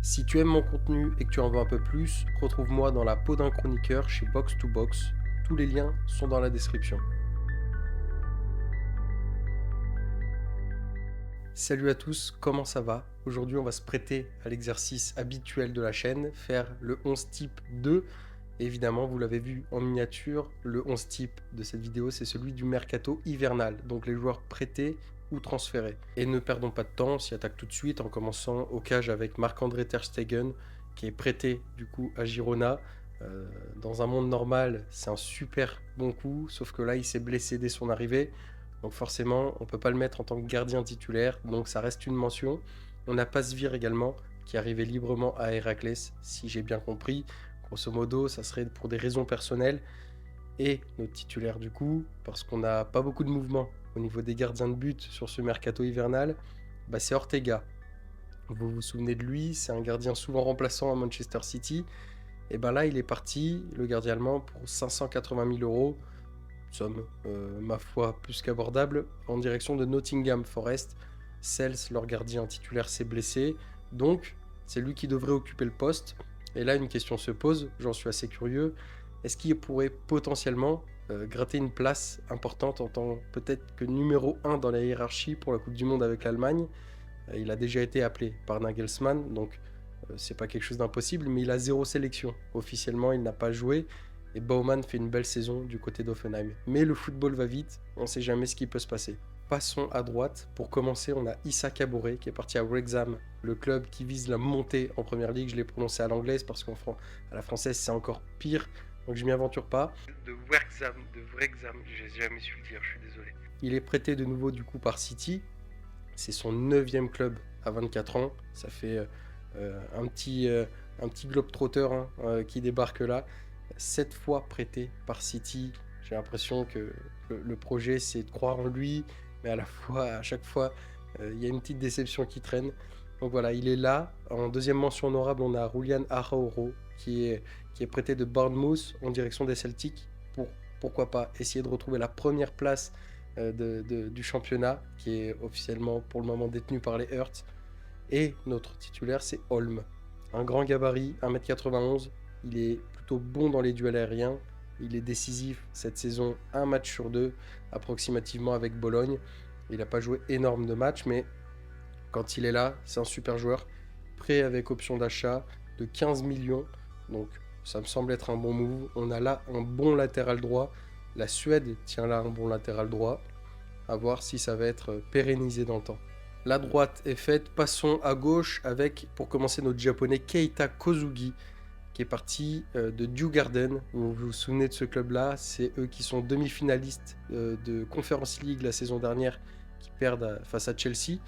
Si tu aimes mon contenu et que tu en veux un peu plus, retrouve-moi dans la peau d'un chroniqueur chez Box to Box. Tous les liens sont dans la description. Salut à tous, comment ça va? Aujourd'hui, on va se prêter à l'exercice habituel de la chaîne, faire le 11 type 2. Évidemment, vous l'avez vu en miniature, le 11 type de cette vidéo, c'est celui du mercato hivernal, donc les joueurs prêtés ou transférés. Et ne perdons pas de temps, on s'y attaque tout de suite en commençant au cage avec Marc-André Ter Stegen, qui est prêté du coup à Girona. Dans un monde normal, c'est un super bon coup, sauf que là, il s'est blessé dès son arrivée. Donc forcément, on ne peut pas le mettre en tant que gardien titulaire, donc ça reste une mention. On a Pasveer également, qui arrivait librement à Héraclès, si j'ai bien compris. Grosso modo, ça serait pour des raisons personnelles. Et notre titulaire du coup, parce qu'on n'a pas beaucoup de mouvement au niveau des gardiens de but sur ce mercato hivernal, c'est Ortega. Vous vous souvenez de lui, c'est un gardien souvent remplaçant à Manchester City. Et là, il est parti, le gardien allemand, pour 580 000 euros, somme, ma foi, plus qu'abordable, en direction de Nottingham Forest. Sels, leur gardien titulaire, s'est blessé, donc c'est lui qui devrait occuper le poste. Et là, une question se pose, j'en suis assez curieux, est-ce qu'il pourrait potentiellement gratter une place importante en tant peut-être que numéro 1 dans la hiérarchie pour la Coupe du Monde avec l'Allemagne? Il a déjà été appelé par Nagelsmann, donc c'est pas quelque chose d'impossible, mais il a 0 sélection. Officiellement, il n'a pas joué. Et Baumann fait une belle saison du côté d'Offenheim. Mais le football va vite, on ne sait jamais ce qui peut se passer. Passons à droite. Pour commencer, on a Issa Kabore qui est parti à Wrexham, le club qui vise la montée en première ligue. Je l'ai prononcé à l'anglaise parce qu'à la française c'est encore pire, donc je m'y aventure pas. De Wrexham, j'ai jamais su le dire, je suis désolé. Il est prêté de nouveau du coup par City. C'est son 9e club à 24 ans. Ça fait un petit globe-trotter qui débarque là. 7 fois prêté par City. J'ai l'impression que le projet c'est de croire en lui, mais à chaque fois, il y a une petite déception qui traîne. Donc voilà, il est là. En deuxième mention honorable, on a Julian Araujo qui est prêté de Bournemouth en direction des Celtics pour, pourquoi pas, essayer de retrouver la première place du championnat qui est officiellement pour le moment détenu par les Hurts. Et notre titulaire, c'est Holm. Un grand gabarit, 1m91. Il est plutôt bon dans les duels aériens. Il est décisif cette saison, un match sur deux, approximativement avec Bologne. Il n'a pas joué énorme de matchs, mais quand il est là, c'est un super joueur. Prêt avec option d'achat de 15 millions. Donc ça me semble être un bon move. On a là un bon latéral droit. La Suède tient là un bon latéral droit. À voir si ça va être pérennisé dans le temps. La droite est faite, passons à gauche avec, pour commencer, notre japonais Keita Kozugi, qui est parti de Djurgården. Vous vous souvenez de ce club-là? C'est eux qui sont demi-finalistes de Conference League la saison dernière, qui perdent face à Chelsea.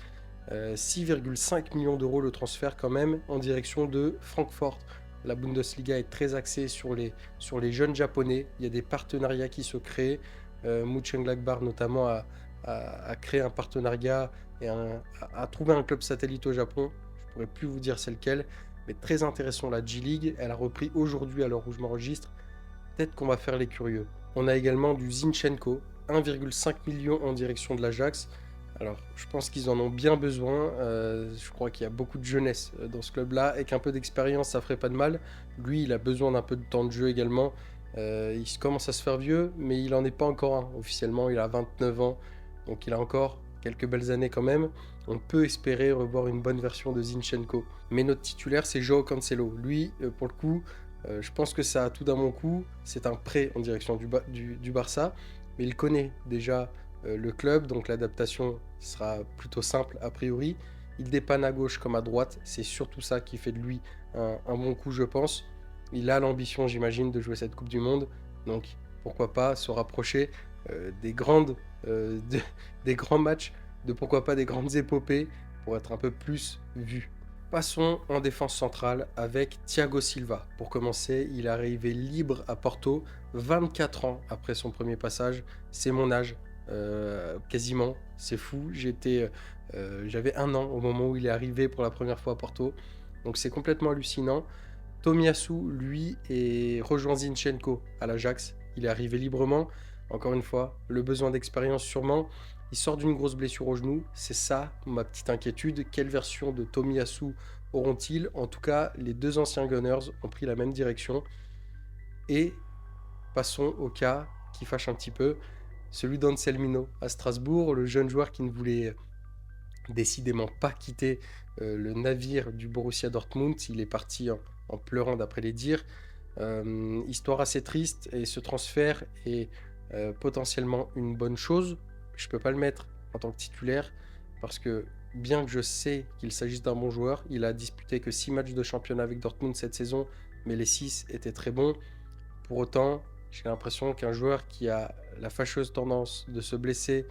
6,5 millions d'euros le transfert quand même, en direction de Francfort. La Bundesliga est très axée sur les jeunes japonais. Il y a des partenariats qui se créent. Mönchengladbach notamment a créé un partenariat et a trouvé un club satellite au Japon. Je pourrais plus vous dire c'est lequel, mais très intéressant la G-League. Elle a repris aujourd'hui à l'heure où je m'enregistre. Peut-être qu'on va faire les curieux. On a également du Zinchenko, 1,5 million en direction de l'Ajax. Alors, je pense qu'ils en ont bien besoin. Je crois qu'il y a beaucoup de jeunesse dans ce club-là et qu'un peu d'expérience, ça ferait pas de mal. Lui, il a besoin d'un peu de temps de jeu également. Il commence à se faire vieux, mais il n'en est pas encore un. Officiellement, il a 29 ans, donc il a encore quelques belles années quand même. On peut espérer revoir une bonne version de Zinchenko. Mais notre titulaire, c'est Joao Cancelo. Lui, pour le coup, je pense que ça a tout d'un bon coup. C'est un prêt en direction du Barça, mais il connaît déjà le club, donc l'adaptation sera plutôt simple a priori. Il dépanne à gauche comme à droite, c'est surtout ça qui fait de lui un bon coup, je pense. Il a l'ambition, j'imagine, de jouer cette Coupe du Monde, donc pourquoi pas se rapprocher des des grands matchs, de pourquoi pas des grandes épopées pour être un peu plus vu. Passons en défense centrale avec Thiago Silva. Pour commencer, il est arrivé libre à Porto, 24 ans après son premier passage. C'est mon âge, quasiment. C'est fou. J'avais 1 an au moment où il est arrivé pour la première fois à Porto. Donc c'est complètement hallucinant. Tomiyasu, lui, est rejoint Zinchenko à l'Ajax. Il est arrivé librement. Encore une fois, le besoin d'expérience sûrement. Il sort d'une grosse blessure au genou. C'est ça ma petite inquiétude. Quelle version de Tomiyasu auront-ils? En tout cas, les deux anciens Gunners ont pris la même direction. Et passons au cas qui fâche un petit peu, celui d'Anselmino à Strasbourg, le jeune joueur qui ne voulait décidément pas quitter le navire du Borussia Dortmund. Il est parti en pleurant d'après les dires. Histoire assez triste et ce transfert est potentiellement une bonne chose. Je ne peux pas le mettre en tant que titulaire parce que bien que je sais qu'il s'agisse d'un bon joueur, il a disputé que 6 matchs de championnat avec Dortmund cette saison, mais les 6 étaient très bons. Pour autant, j'ai l'impression qu'un joueur qui a la fâcheuse tendance de se blesser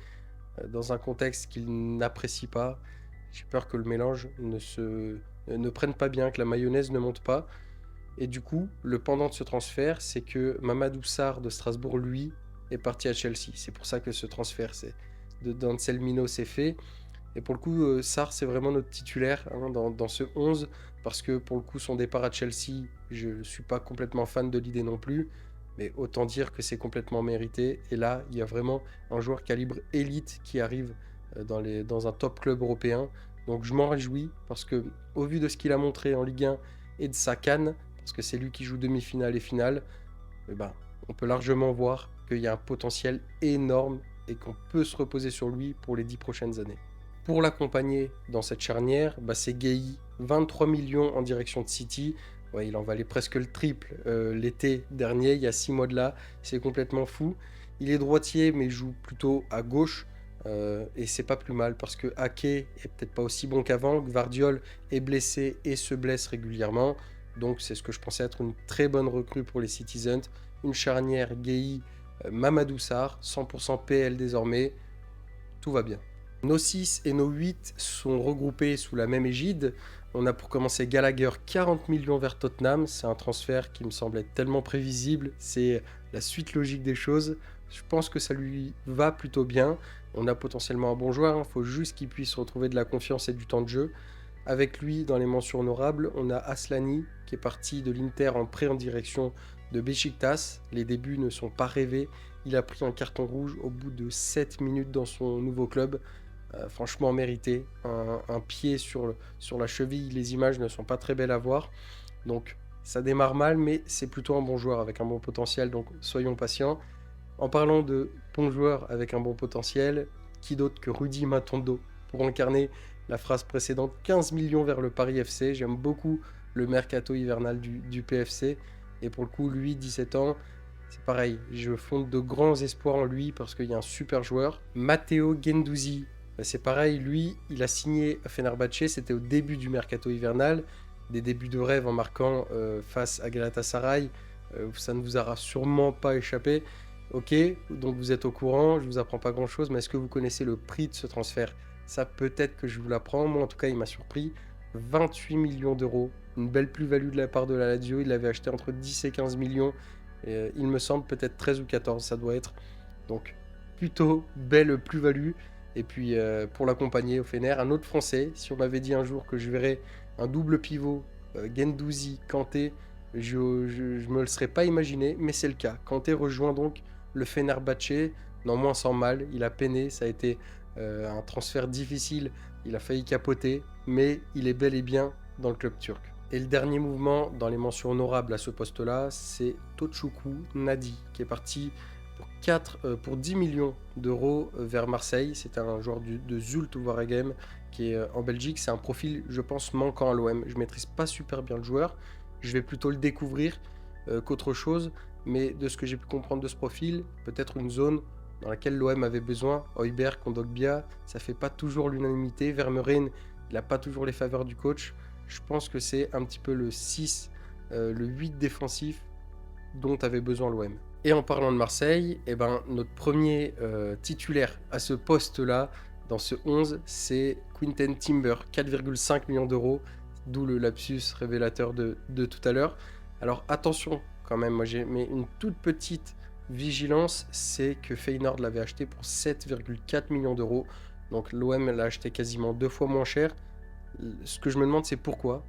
dans un contexte qu'il n'apprécie pas, j'ai peur que le mélange ne prenne pas bien, que la mayonnaise ne monte pas. Et du coup, le pendant de ce transfert, c'est que Mamadou Sarr de Strasbourg, lui, est parti à Chelsea. C'est pour ça que ce transfert d'Anselmino s'est fait. Et pour le coup, Sarr, c'est vraiment notre titulaire dans ce 11, parce que pour le coup, son départ à Chelsea, je ne suis pas complètement fan de l'idée non plus, mais autant dire que c'est complètement mérité. Et là, il y a vraiment un joueur calibre élite qui arrive dans un top club européen. Donc je m'en réjouis, parce que au vu de ce qu'il a montré en Ligue 1 et de sa canne, parce que c'est lui qui joue demi-finale et finale, eh ben, on peut largement voir qu'il y a un potentiel énorme et qu'on peut se reposer sur lui pour les 10 prochaines années. Pour l'accompagner dans cette charnière, c'est Gueye, 23 millions en direction de City. Ouais, il en valait presque le triple l'été dernier, il y a 6 mois de là. C'est complètement fou. Il est droitier, mais joue plutôt à gauche. Et c'est pas plus mal parce que Ake est peut-être pas aussi bon qu'avant. Gvardiol est blessé et se blesse régulièrement. Donc c'est ce que je pensais être une très bonne recrue pour les Citizens. Une charnière Gueye, Mamadou Sarr, 100% PL désormais. Tout va bien. Nos 6 et nos 8 sont regroupés sous la même égide. On a pour commencer Gallagher, 40 millions vers Tottenham. C'est un transfert qui me semble être tellement prévisible. C'est la suite logique des choses. Je pense que ça lui va plutôt bien. On a potentiellement un bon joueur. Il faut juste qu'il puisse retrouver de la confiance et du temps de jeu. Avec lui, dans les mentions honorables, on a Aslani qui est parti de l'Inter en prêt en direction de Beşiktaş. Les débuts ne sont pas rêvés. Il a pris un carton rouge au bout de 7 minutes dans son nouveau club. Franchement mérité, un pied sur la cheville, les images ne sont pas très belles à voir, donc ça démarre mal, mais c'est plutôt un bon joueur avec un bon potentiel, donc soyons patients. En parlant de bon joueur avec un bon potentiel, qui d'autre que Rudy Matondo pour incarner la phrase précédente, 15 millions vers le Paris FC. J'aime beaucoup le mercato hivernal du PFC, et pour le coup lui, 17 ans, c'est pareil, je fonde de grands espoirs en lui parce qu'il y a un super joueur. Matteo Guendouzi, c'est pareil, lui, il a signé à Fenerbahçe, c'était au début du mercato hivernal, des débuts de rêve en marquant face à Galatasaray, ça ne vous aura sûrement pas échappé. Ok, donc vous êtes au courant, je vous apprends pas grand chose, mais est-ce que vous connaissez le prix de ce transfert? Ça peut-être que je vous l'apprends, moi en tout cas il m'a surpris, 28 millions d'euros, une belle plus-value de la part de la Lazio, il l'avait acheté entre 10 et 15 millions, il me semble peut-être 13 ou 14 ça doit être, donc plutôt belle plus-value. Et puis pour l'accompagner au Fener, un autre Français. Si on m'avait dit un jour que je verrais un double pivot, Guendouzi, Kanté, je me le serais pas imaginé, mais c'est le cas. Kanté rejoint donc le Fenerbahçe, non moins sans mal. Il a peiné, ça a été un transfert difficile, il a failli capoter, mais il est bel et bien dans le club turc. Et le dernier mouvement dans les mentions honorables à ce poste-là, c'est Tochoukou Nadi, qui est parti pour 10 millions d'euros vers Marseille. C'est un joueur de Zulte Waregem qui est en Belgique. C'est un profil, je pense, manquant à l'OM. Je ne maîtrise pas super bien le joueur. Je vais plutôt le découvrir qu'autre chose. Mais de ce que j'ai pu comprendre de ce profil, peut-être une zone dans laquelle l'OM avait besoin. Højbjerg, Kondogbia, ça ne fait pas toujours l'unanimité. Vermeuren, il n'a pas toujours les faveurs du coach. Je pense que c'est un petit peu le 6, le 8 défensif dont avait besoin l'OM. Et en parlant de Marseille, notre premier titulaire à ce poste-là, dans ce 11, c'est Quinten Timber, 4,5 millions d'euros, d'où le lapsus révélateur de tout à l'heure. Alors attention quand même, moi j'ai mis une toute petite vigilance, c'est que Feyenoord l'avait acheté pour 7,4 millions d'euros, donc l'OM l'a acheté quasiment 2 fois moins cher. Ce que je me demande, c'est pourquoi.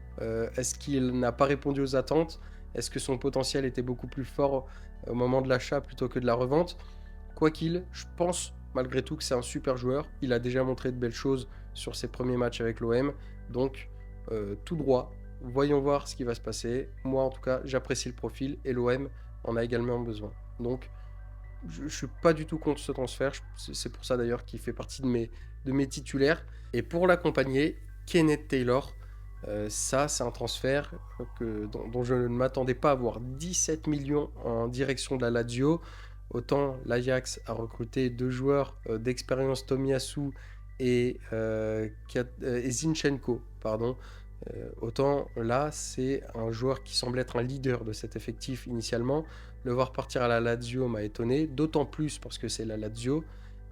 Est-ce qu'il n'a pas répondu aux attentes? Est-ce que son potentiel était beaucoup plus fort au moment de l'achat plutôt que de la revente? Quoi qu'il, je pense malgré tout que c'est un super joueur. Il a déjà montré de belles choses sur ses premiers matchs avec l'OM. Donc tout droit. Voyons voir ce qui va se passer. Moi, en tout cas, j'apprécie le profil et l'OM en a également besoin. Donc, je ne suis pas du tout contre ce transfert. C'est pour ça d'ailleurs qu'il fait partie de mes titulaires. Et pour l'accompagner, Kenneth Taylor, ça, c'est un transfert dont je ne m'attendais pas à voir. 17 millions en direction de la Lazio. Autant l'Ajax a recruté 2 joueurs d'expérience, Tomiyasu et Zinchenko, pardon. Autant là, c'est un joueur qui semble être un leader de cet effectif initialement. Le voir partir à la Lazio m'a étonné, d'autant plus parce que c'est la Lazio.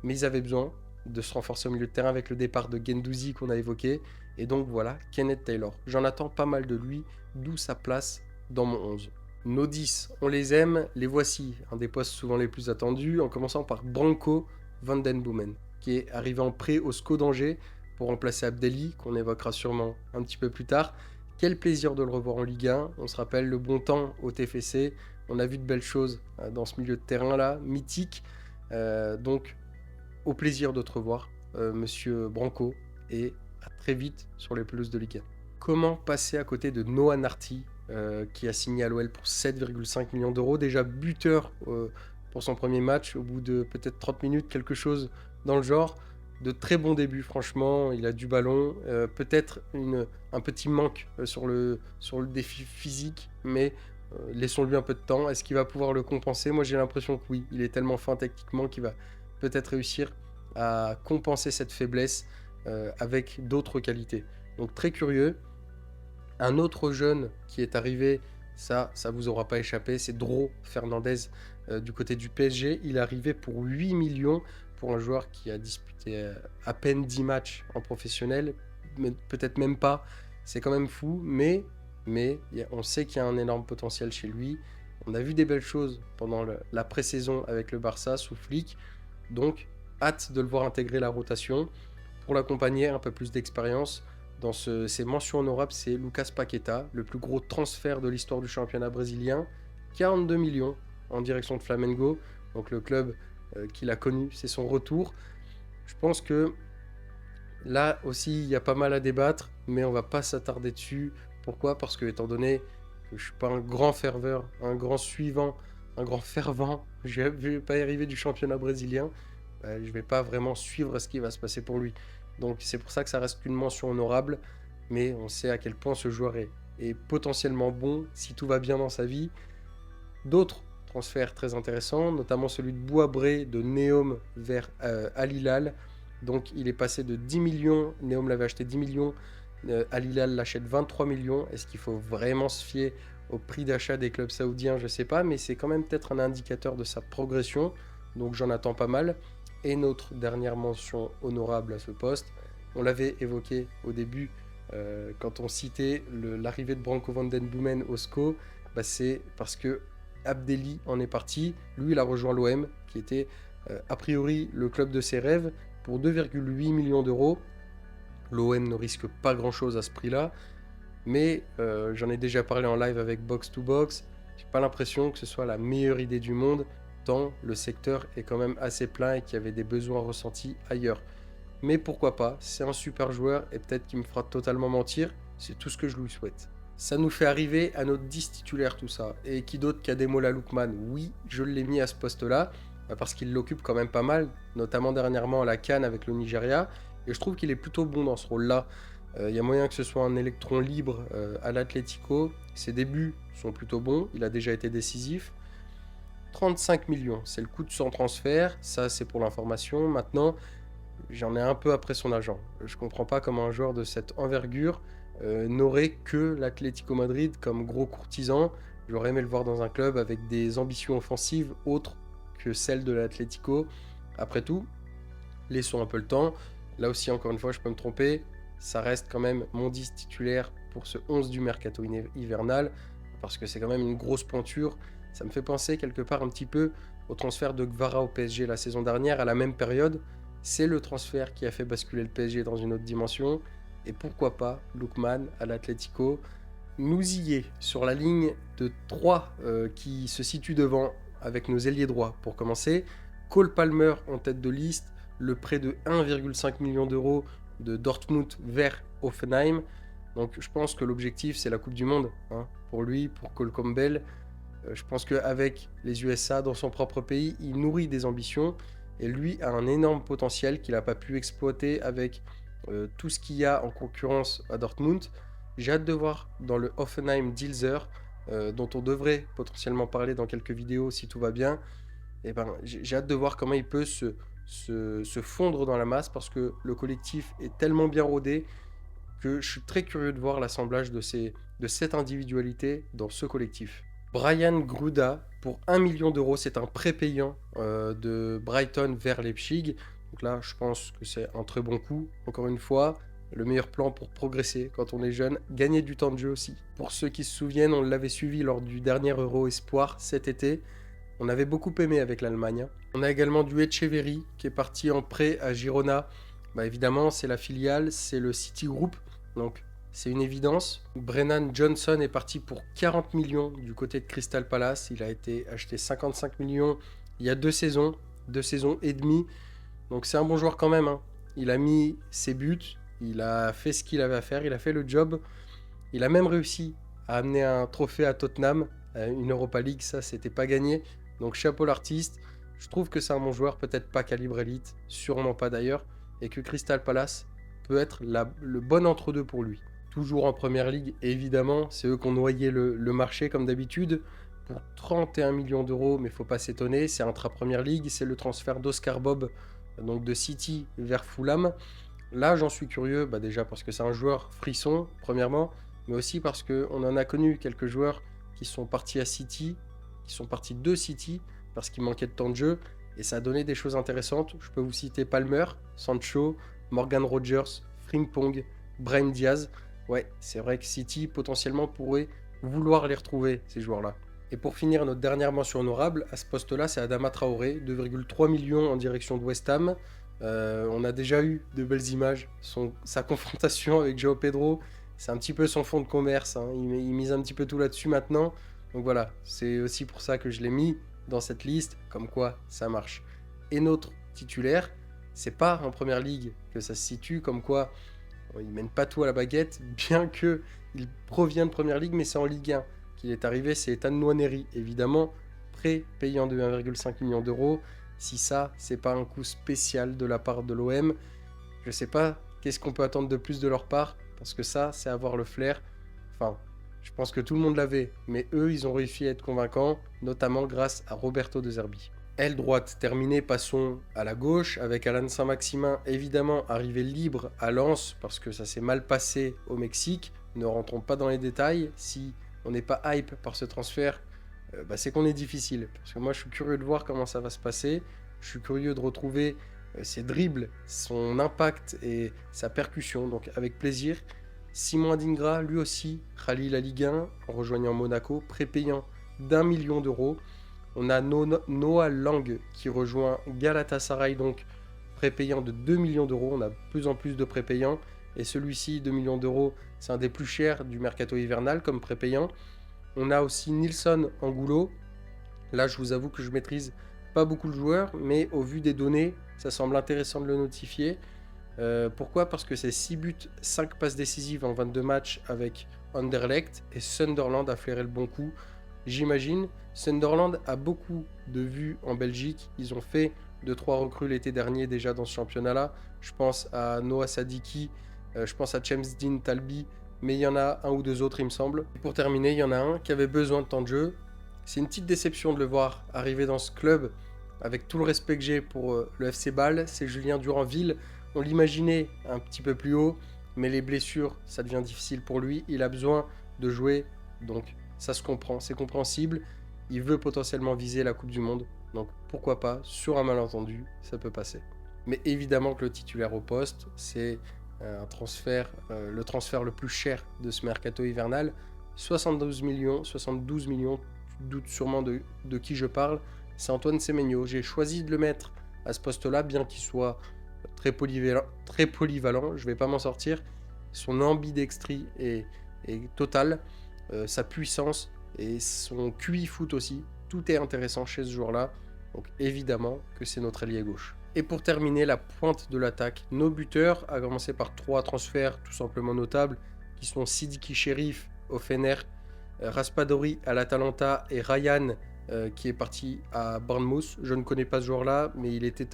Mais ils avaient besoin de se renforcer au milieu de terrain avec le départ de Guendouzi qu'on a évoqué. Et donc voilà, Kenneth Taylor. J'en attends pas mal de lui, d'où sa place dans mon 11. Nos 10, on les aime, les voici. Un des postes souvent les plus attendus, en commençant par Branco van den Boomen, qui est arrivé en prêt au SCO d'Angers pour remplacer Abdelli, qu'on évoquera sûrement un petit peu plus tard. Quel plaisir de le revoir en Ligue 1. On se rappelle le bon temps au TFC. On a vu de belles choses dans ce milieu de terrain-là, mythique. Donc, au plaisir de te revoir, monsieur Branco, et à très vite sur les pelouses de Ligue 1. Comment passer à côté de Noah Narti, qui a signé à l'OL pour 7,5 millions d'euros, déjà buteur pour son premier match, au bout de peut-être 30 minutes, quelque chose dans le genre. De très bons débuts, franchement, il a du ballon, peut-être un petit manque sur le défi physique, mais laissons-lui un peu de temps. Est-ce qu'il va pouvoir le compenser? Moi j'ai l'impression que oui, il est tellement fin techniquement qu'il va peut-être réussir à compenser cette faiblesse avec d'autres qualités. Donc très curieux. Un autre jeune qui est arrivé, ça vous aura pas échappé, c'est Dro Fernandez du côté du PSG. Il est arrivé pour 8 millions pour un joueur qui a disputé à peine 10 matchs en professionnel, peut-être même pas, c'est quand même fou, mais on sait qu'il y a un énorme potentiel chez lui. On a vu des belles choses pendant la pré-saison avec le Barça sous Flick, donc hâte de le voir intégrer la rotation. Pour l'accompagner, un peu plus d'expérience. Dans ces mentions honorables, c'est Lucas Paqueta, le plus gros transfert de l'histoire du championnat brésilien. 42 millions en direction de Flamengo, donc le club qu'il a connu, c'est son retour. Je pense que là aussi, il y a pas mal à débattre, mais on va pas s'attarder dessus. Pourquoi? Parce que, étant donné que je suis pas un grand ferveur, un grand suivant, un grand fervent, je vais pas y arriver du championnat brésilien, je vais pas vraiment suivre ce qui va se passer pour lui. Donc c'est pour ça que ça reste qu'une mention honorable, mais on sait à quel point ce joueur est potentiellement bon si tout va bien dans sa vie. D'autres transferts très intéressants, notamment celui de Bouabré de Neom vers Al Hilal. Donc il est passé de 10 millions, Neom l'avait acheté 10 millions, Al Hilal l'achète 23 millions. Est-ce qu'il faut vraiment se fier au prix d'achat des clubs saoudiens? Je ne sais pas, mais c'est quand même peut-être un indicateur de sa progression, donc j'en attends pas mal. Et notre dernière mention honorable à ce poste, on l'avait évoqué au début quand on citait l'arrivée de Branco van den Boomen au SCO, c'est parce que Abdelli en est parti. Lui, il a rejoint l'OM, qui était a priori le club de ses rêves, pour 2,8 millions d'euros. L'OM ne risque pas grand-chose à ce prix-là, mais j'en ai déjà parlé en live avec Box to Box. J'ai pas l'impression que ce soit la meilleure idée du monde, tant le secteur est quand même assez plein et qu'il y avait des besoins ressentis ailleurs. Mais pourquoi pas, c'est un super joueur et peut-être qu'il me fera totalement mentir, c'est tout ce que je lui souhaite. Ça nous fait arriver à notre 10 titulaire tout ça. Et qui d'autre qu'Ademola Lookman? Oui, je l'ai mis à ce poste-là, parce qu'il l'occupe quand même pas mal, notamment dernièrement à la CAN avec le Nigeria, et je trouve qu'il est plutôt bon dans ce rôle-là. Il y a moyen que ce soit un électron libre à l'Atlético. Ses débuts sont plutôt bons, il a déjà été décisif. 35 millions, c'est le coût de son transfert, ça c'est pour l'information. Maintenant, j'en ai un peu après son agent. Je comprends pas comment un joueur de cette envergure n'aurait que l'Atlético Madrid comme gros courtisan. J'aurais aimé le voir dans un club avec des ambitions offensives autres que celles de l'Atlético. Après tout, laissons un peu le temps. Là aussi, encore une fois, je peux me tromper. Ça reste quand même mon 10 titulaire pour ce 11 du mercato hivernal, parce que c'est quand même une grosse pointure. Ça me fait penser quelque part un petit peu au transfert de Gvara au PSG la saison dernière, à la même période. C'est le transfert qui a fait basculer le PSG dans une autre dimension. Et pourquoi pas Lookman à l'Atlético. Nous y est sur la ligne de 3 qui se situe devant avec nos ailiers droits. Pour commencer, Cole Palmer en tête de liste, le prêt de 1,5 million d'euros de Dortmund vers Hoffenheim. Donc je pense que l'objectif, c'est la Coupe du Monde, hein, pour lui, pour Cole Campbell. Je pense qu'avec les USA dans son propre pays, il nourrit des ambitions et lui a un énorme potentiel qu'il n'a pas pu exploiter avec tout ce qu'il y a en concurrence à Dortmund. J'ai hâte de voir dans le Hoffenheim-Dilser, dont on devrait potentiellement parler dans quelques vidéos si tout va bien. Et ben, j'ai hâte de voir comment il peut se fondre dans la masse parce que le collectif est tellement bien rodé que je suis très curieux de voir l'assemblage de cette individualité dans ce collectif. Brian Gruda, pour 1 million d'euros, c'est un prépayant de Brighton vers Leipzig. Donc là, je pense que c'est un très bon coup. Encore une fois, le meilleur plan pour progresser quand on est jeune, gagner du temps de jeu aussi. Pour ceux qui se souviennent, on l'avait suivi lors du dernier Euro Espoir cet été. On avait beaucoup aimé avec l'Allemagne. On a également du Etcheverry qui est parti en prêt à Girona. Bah évidemment, c'est la filiale, c'est le City Group. Donc c'est une évidence. Brennan Johnson est parti pour 40 millions du côté de Crystal Palace. Il a été acheté 55 millions il y a 2 saisons et demie. Donc c'est un bon joueur quand même, hein. Il a mis ses buts, il a fait ce qu'il avait à faire, il a fait le job. Il a même réussi à amener un trophée à Tottenham, une Europa League, ça c'était pas gagné. Donc chapeau l'artiste. Je trouve que c'est un bon joueur, peut-être pas calibre élite, sûrement pas d'ailleurs, et que Crystal Palace peut être le bon entre-deux pour lui. Toujours en première ligue, évidemment, c'est eux qui ont noyé le marché comme d'habitude pour 31 millions d'euros, mais faut pas s'étonner, c'est intra-première ligue, c'est le transfert d'Oscar Bob, donc de City vers Fulham. Là, j'en suis curieux, bah déjà parce que c'est un joueur frisson, premièrement, mais aussi parce qu'on en a connu quelques joueurs qui sont partis à City, qui sont partis de City parce qu'il manquait de temps de jeu, et ça a donné des choses intéressantes. Je peux vous citer Palmer, Sancho, Morgan Rogers, Frimpong, Brahim Diaz. Ouais, c'est vrai que City potentiellement pourrait vouloir les retrouver, ces joueurs-là. Et pour finir, notre dernière mention honorable, à ce poste-là, c'est Adama Traoré, 2,3 millions en direction de West Ham. On a déjà eu de belles images. Sa confrontation avec João Pedro, c'est un petit peu son fonds de commerce, hein. Il mise un petit peu tout là-dessus maintenant. Donc voilà, c'est aussi pour ça que je l'ai mis dans cette liste, comme quoi ça marche. Et notre titulaire, c'est pas en première ligue que ça se situe, comme quoi il mène pas tout à la baguette, bien que il provient de première ligue, mais c'est en Ligue 1 qu'il est arrivé, c'est Ethan Nwaneri, évidemment, prêt payant de 1,5 million d'euros. Si ça, c'est pas un coup spécial de la part de l'OM, je sais pas qu'est-ce qu'on peut attendre de plus de leur part, parce que ça, c'est avoir le flair. Enfin, je pense que tout le monde l'avait, mais eux, ils ont réussi à être convaincants, notamment grâce à Roberto De Zerbi. Aile droite terminée, passons à la gauche, avec Alan Saint-Maximin, évidemment arrivé libre à Lens, parce que ça s'est mal passé au Mexique. Ne rentrons pas dans les détails. Si on n'est pas hype par ce transfert, c'est qu'on est difficile. Parce que moi, je suis curieux de voir comment ça va se passer. Je suis curieux de retrouver ses dribbles, son impact et sa percussion, donc avec plaisir. Simon Adingra, lui aussi, rallie la Ligue 1 en rejoignant Monaco, prépayant d'1 million d'euros. On a Noah Lang qui rejoint Galatasaray, donc prépayant de 2 millions d'euros. On a de plus en plus de prépayants. Et celui-ci, 2 millions d'euros, c'est un des plus chers du mercato hivernal comme prépayant. On a aussi Nilson Angulo. Là, je vous avoue que je maîtrise pas beaucoup le joueur, mais au vu des données, ça semble intéressant de le notifier. Pourquoi? Parce que c'est 6 buts, 5 passes décisives en 22 matchs avec Anderlecht, et Sunderland a flairé le bon coup, j'imagine. Sunderland a beaucoup de vues en Belgique. Ils ont fait 2-3 recrues l'été dernier déjà dans ce championnat-là. Je pense à Noah Sadiki, je pense à James Dean Talby, mais il y en a un ou deux autres, il me semble. Et pour terminer, il y en a un qui avait besoin de temps de jeu. C'est une petite déception de le voir arriver dans ce club, avec tout le respect que j'ai pour le FC Bâle. C'est Julien Duranville. On l'imaginait un petit peu plus haut, mais les blessures, ça devient difficile pour lui. Il a besoin de jouer, donc ça se comprend, c'est compréhensible. Il veut potentiellement viser la Coupe du Monde, donc pourquoi pas, sur un malentendu, ça peut passer. Mais évidemment que le titulaire au poste, c'est le transfert le plus cher de ce mercato hivernal. 72 millions, tu doutes sûrement de qui je parle, c'est Antoine Semenyo. J'ai choisi de le mettre à ce poste-là, bien qu'il soit très polyvalent, je vais pas m'en sortir. Son ambidextrie est totale, sa puissance et son QI foot aussi, tout est intéressant chez ce joueur-là. Donc évidemment que c'est notre allié gauche. Et pour terminer, la pointe de l'attaque, nos buteurs, à commencer par 3 transferts tout simplement notables, qui sont Sidiki Cherif au Fener, Raspadori à l'Atalanta et Ryan qui est parti à Bournemouth. Je ne connais pas ce joueur-là, mais il était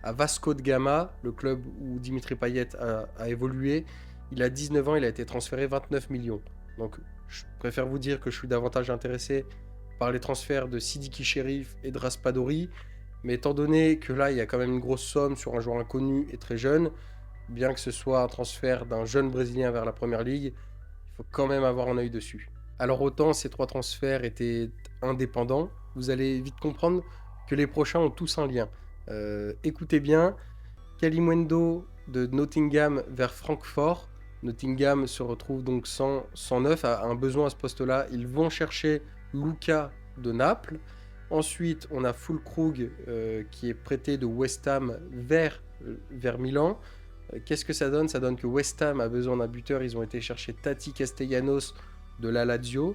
à Vasco de Gama, le club où Dimitri Payet a évolué. Il a 19 ans, il a été transféré 29 millions. Donc je préfère vous dire que je suis davantage intéressé par les transferts de Sidiki Cherif et de Raspadori. Mais étant donné que là, il y a quand même une grosse somme sur un joueur inconnu et très jeune, bien que ce soit un transfert d'un jeune Brésilien vers la Première Ligue, il faut quand même avoir un œil dessus. Alors autant ces 3 transferts étaient indépendants, vous allez vite comprendre que les prochains ont tous un lien. Écoutez bien, Kalimundo de Nottingham vers Francfort. Nottingham se retrouve donc sans 109, a un besoin à ce poste-là. Ils vont chercher Luca de Naples. Ensuite, on a Füllkrug qui est prêté de West Ham vers Milan. Qu'est-ce que ça donne? Ça donne que West Ham a besoin d'un buteur. Ils ont été chercher Tati Castellanos de la Lazio.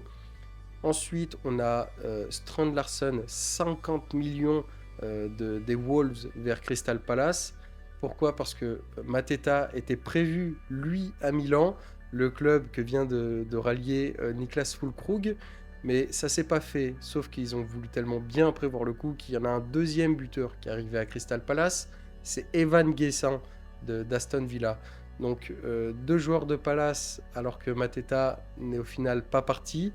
Ensuite, on a Strand Larsen, 50 millions des Wolves vers Crystal Palace. Pourquoi? Parce que Mateta était prévu, lui, à Milan, le club que vient de rallier Niklas Füllkrug. Mais ça s'est pas fait, sauf qu'ils ont voulu tellement bien prévoir le coup qu'il y en a un deuxième buteur qui est arrivé à Crystal Palace. C'est Evan Guessant d'Aston Villa. Donc 2 joueurs de Palace alors que Mateta n'est au final pas parti.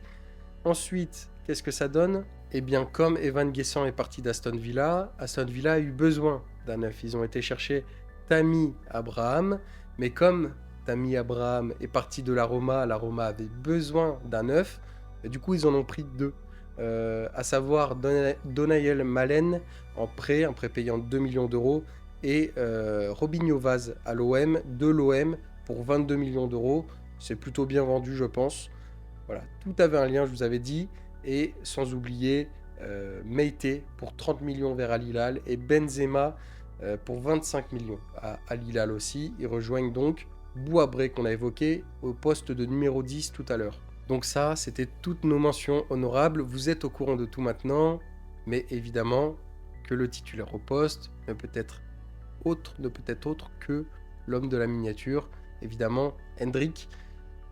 Ensuite, qu'est-ce que ça donne? Eh bien, comme Evan Guessant est parti d'Aston Villa, Aston Villa a eu besoin d'un neuf. Ils ont été chercher Tammy Abraham, mais comme Tammy Abraham est parti de la Roma avait besoin d'un neuf, et du coup ils en ont pris 2. À savoir Donaël Malen en prêt, un prêt payant 2 millions d'euros, et Robinho Vaz à l'OM, de l'OM pour 22 millions d'euros. C'est plutôt bien vendu, je pense. Voilà, tout avait un lien, je vous avais dit. Et sans oublier Meite pour 30 millions vers Al Hilal et Benzema pour 25 millions à Al Hilal aussi. Ils rejoignent donc Bouabré qu'on a évoqué au poste de numéro 10 tout à l'heure. Donc ça, c'était toutes nos mentions honorables. Vous êtes au courant de tout maintenant, mais évidemment que le titulaire au poste ne peut être autre que l'homme de la miniature, évidemment Hendrik.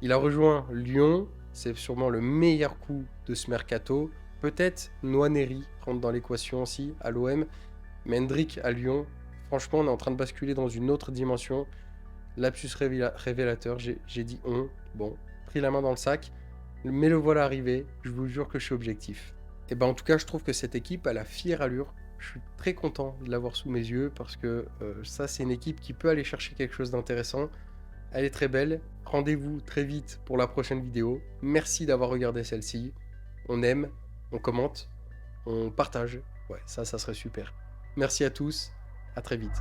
Il a rejoint Lyon, c'est sûrement le meilleur coup de ce mercato. Peut-être Nwaneri rentre dans l'équation aussi à l'OM, mais Hendrik à Lyon, franchement on est en train de basculer dans une autre dimension. Lapsus révélateur, j'ai dit bon, pris la main dans le sac, mais le voilà arrivé, je vous jure que je suis objectif. Et ben en tout cas je trouve que cette équipe a la fière allure. Je suis très content de l'avoir sous mes yeux parce que ça c'est une équipe qui peut aller chercher quelque chose d'intéressant. Elle est très belle. Rendez-vous très vite pour la prochaine vidéo. Merci d'avoir regardé celle-ci. On aime, on commente, on partage. Ouais, ça serait super. Merci à tous. À très vite.